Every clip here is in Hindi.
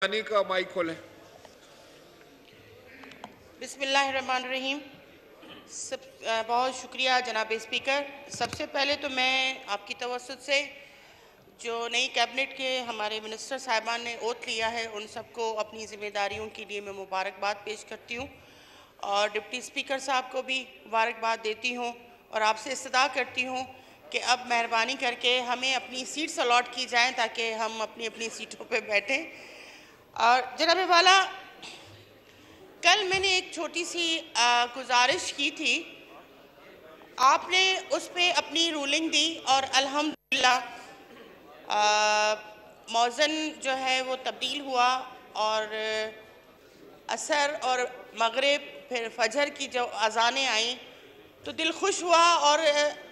पानी का माइक खोलें। बिस्मिल्लाहिर्रहमानिर्रहीम। बहुत शुक्रिया जनाब स्पीकर। सबसे पहले तो मैं आपकी तवज्जुह से जो नई कैबिनेट के हमारे मिनिस्टर साहिबान ने ओथ लिया है उन सबको अपनी जिम्मेदारियों के लिए मैं मुबारकबाद पेश करती हूँ और डिप्टी स्पीकर साहब को भी मुबारकबाद देती हूँ और आपसे इस्तदा करती हूँ कि अब मेहरबानी करके हमें अपनी सीट्स अलॉट की जाएँ ताकि हम अपनी अपनी सीटों पर बैठें। और जनाब वाला, कल मैंने एक छोटी सी गुजारिश की थी, आपने उस पे अपनी रूलिंग दी और अल्हम्दुलिल्लाह मौज़न जो है वो तब्दील हुआ और असर और मगरिब फिर फजर की जो अज़ानें आई तो दिल खुश हुआ और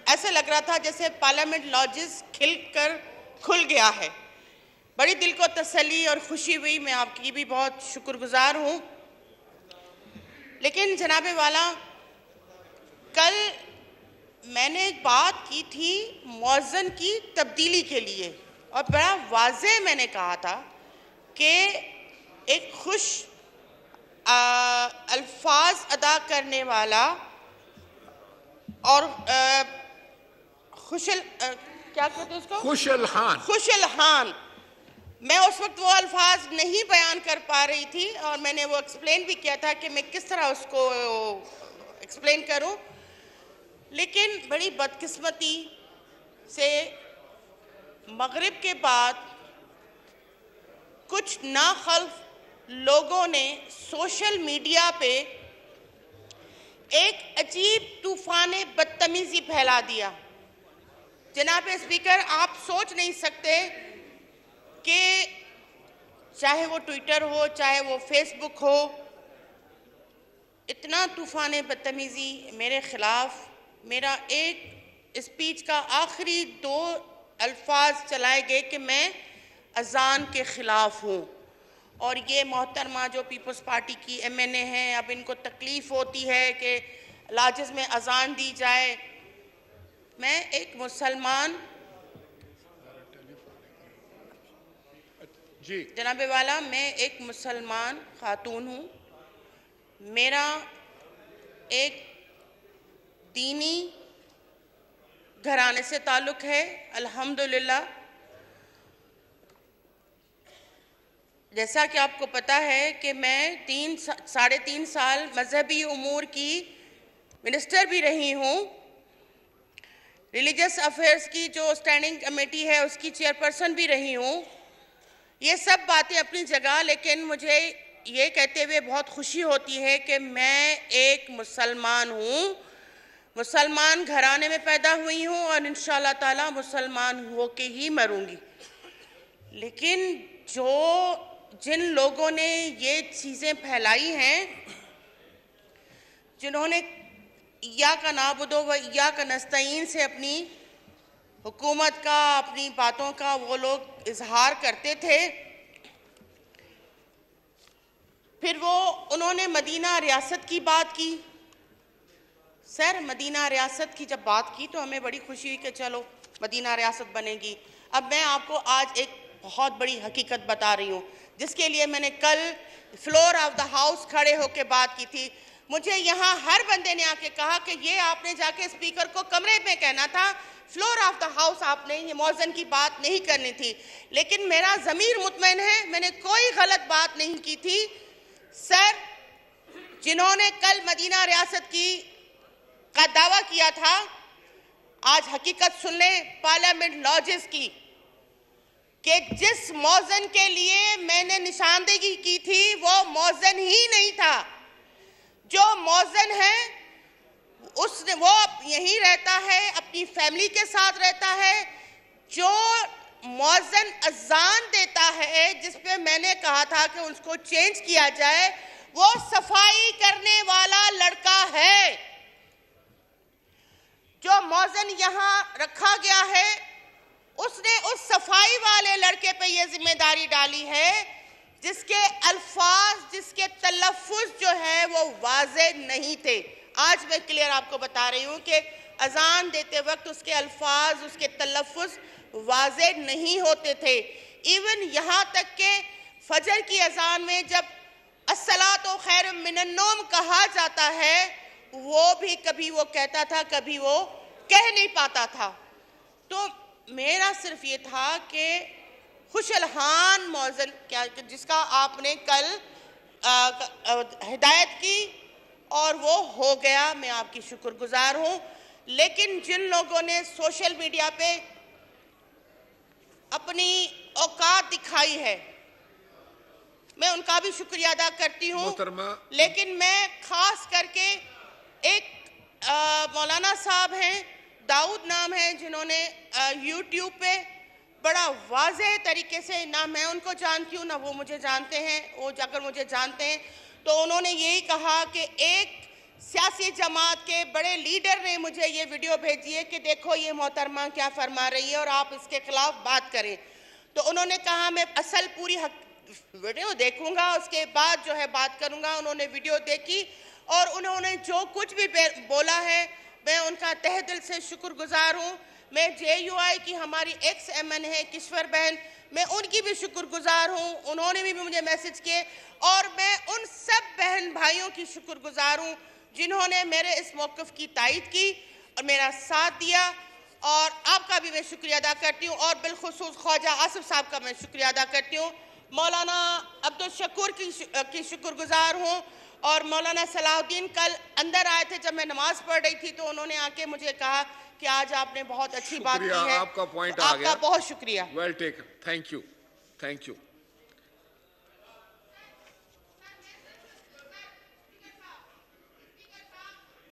ऐसे लग रहा था जैसे पार्लियामेंट लॉजेस खिल कर खुल गया है। बड़ी दिल को तसल्ली और खुशी हुई। मैं आपकी भी बहुत शुक्रगुजार हूँ। लेकिन जनाबे वाला, कल मैंने एक बात की थी मौज़न की तब्दीली के लिए और बड़ा वाज़े मैंने कहा था कि एक खुश अल्फाज अदा करने वाला और क्या कहते हैं उसको, खुशलहान। मैं उस वक्त वो अल्फाज नहीं बयान कर पा रही थी और मैंने वो एक्सप्लेन भी किया था कि मैं किस तरह उसको एक्सप्लेन करूं, लेकिन बड़ी बदकिस्मती से मगरिब के बाद कुछ नाखल्फ लोगों ने सोशल मीडिया पे एक अजीब तूफान बदतमीजी फैला दिया। जनाब स्पीकर, आप सोच नहीं सकते कि चाहे वो ट्विटर हो चाहे वो फेसबुक हो, इतना तूफान बदतमीजी मेरे खिलाफ। मेरा एक स्पीच का आखिरी 2 अल्फाज चलाए गए कि मैं अजान के खिलाफ हूँ और ये मोहतरमा जो पीपल्स पार्टी की MNA हैं, अब इनको तकलीफ होती है कि लाजिज में अजान दी जाए। मैं एक मुसलमान जी जनाबे वाला, मैं एक मुसलमान खातून हूँ। मेरा एक दीनी घराने से ताल्लुक़ है अल्हम्दुलिल्लाह। जैसा कि आपको पता है कि मैं 3-3.5 साल मजहबी उमूर की मिनिस्टर भी रही हूँ। रिलीजियस अफेयर्स की जो स्टैंडिंग कमेटी है उसकी चेयरपर्सन भी रही हूँ। ये सब बातें अपनी जगह, लेकिन मुझे ये कहते हुए बहुत खुशी होती है कि मैं एक मुसलमान हूँ, मुसलमान घराने में पैदा हुई हूँ और इंशाअल्लाह ताला मुसलमान होके ही मरूंगी। लेकिन जिन लोगों ने ये चीज़ें फैलाई हैं, जिन्होंने इय्याका नाबुदु व इय्याका नस्तईन से अपनी हुकूमत का, अपनी बातों का वो लोग इजहार करते थे, फिर उन्होंने मदीना रियासत की बात की। सर, मदीना रियासत की जब बात की तो हमें बड़ी खुशी हुई कि चलो मदीना रियासत बनेगी। अब मैं आपको आज एक बहुत बड़ी हकीकत बता रही हूँ जिसके लिए मैंने कल फ्लोर ऑफ द हाउस खड़े होकर बात की थी। मुझे यहाँ हर बंदे ने आके कहा कि ये आपने जाके स्पीकर को कमरे में कहना था, फ्लोर ऑफ द हाउस आपने ये मौज़न की बात नहीं करनी थी। लेकिन मेरा ज़मीर मुतमईन है, मैंने कोई गलत बात नहीं की थी। सर, जिन्होंने कल मदीना रियासत का दावा किया था, आज हकीकत सुन ले पार्लियामेंट लॉजेस की, कि जिस मौज़न के लिए मैंने निशानदेही की थी वो मौज़न ही नहीं था। जो मौज़न है वो यहीं रहता है, अपनी फैमिली के साथ रहता है। जो मौज़न अज़ान देता है, जिस पे मैंने कहा था कि उसको चेंज किया जाए, वो सफाई करने वाला लड़का है। जो मौज़न यहाँ रखा गया है उसने उस सफाई वाले लड़के पे ये जिम्मेदारी डाली है जिसके अल्फाज, जिसके तलफ़ुज़ जो है वो वाज़े नहीं थे। आज मैं क्लियर आपको बता रही हूँ कि अजान देते वक्त उसके अल्फाज, उसके तलफ़ुज़ वाज़े नहीं होते थे। इवन यहाँ तक के फजर की अजान में जब अस्सलातो खैर मिनन्नोम कहा जाता है, वो भी कभी वो कहता था, कभी वो कह नहीं पाता था। तो मेरा सिर्फ ये था कि खुशलहान मौज़न क्या जिसका आपने कल हिदायत की और वो हो गया, मैं आपकी शुक्रगुजार हूँ। लेकिन जिन लोगों ने सोशल मीडिया पे अपनी औकात दिखाई है, मैं उनका भी शुक्रिया अदा करती हूँ। लेकिन मैं खास करके एक मौलाना साहब हैं, दाऊद नाम है, जिन्होंने यूट्यूब पे बड़ा वाज़ेह तरीके से, ना मैं उनको जानती हूँ ना वो मुझे जानते हैं, वो अगर मुझे जानते हैं तो उन्होंने यही कहा कि एक सियासी जमात के बड़े लीडर ने मुझे ये वीडियो भेजी है कि देखो ये मोहतरमा क्या फरमा रही है और आप इसके खिलाफ बात करें। तो उन्होंने कहा मैं असल पूरी वीडियो देखूंगा, उसके बाद जो है बात करूंगा। उन्होंने वीडियो देखी और उन्होंने जो कुछ भी बोला है, मैं उनका तहे दिल से शुक्रगुजार हूँ। मैं JUI की हमारी ex-MN है किश्वर बहन, मैं उनकी भी शुक्रगुजार हूँ, उन्होंने भी मुझे मैसेज किए। और मैं उन सब बहन भाइयों की शुक्रगुजार हूँ जिन्होंने मेरे इस मौक़िफ़ की तायीद की और मेरा साथ दिया। और आपका भी मैं शुक्रिया अदा करती हूँ और बिलखुसूस ख्वाजा आसिफ साहब का मैं शुक्रिया अदा करती हूँ। मौलाना अब्दुल शकूर की शुक्रगुजार हूँ। और मौलाना सलाहुद्दीन कल अंदर आए थे जब मैं नमाज पढ़ रही थी, तो उन्होंने आके मुझे कहा कि आज आपने बहुत अच्छी बात की है। आपका पॉइंट आ गया, आपका बहुत शुक्रिया। Well taken, thank you.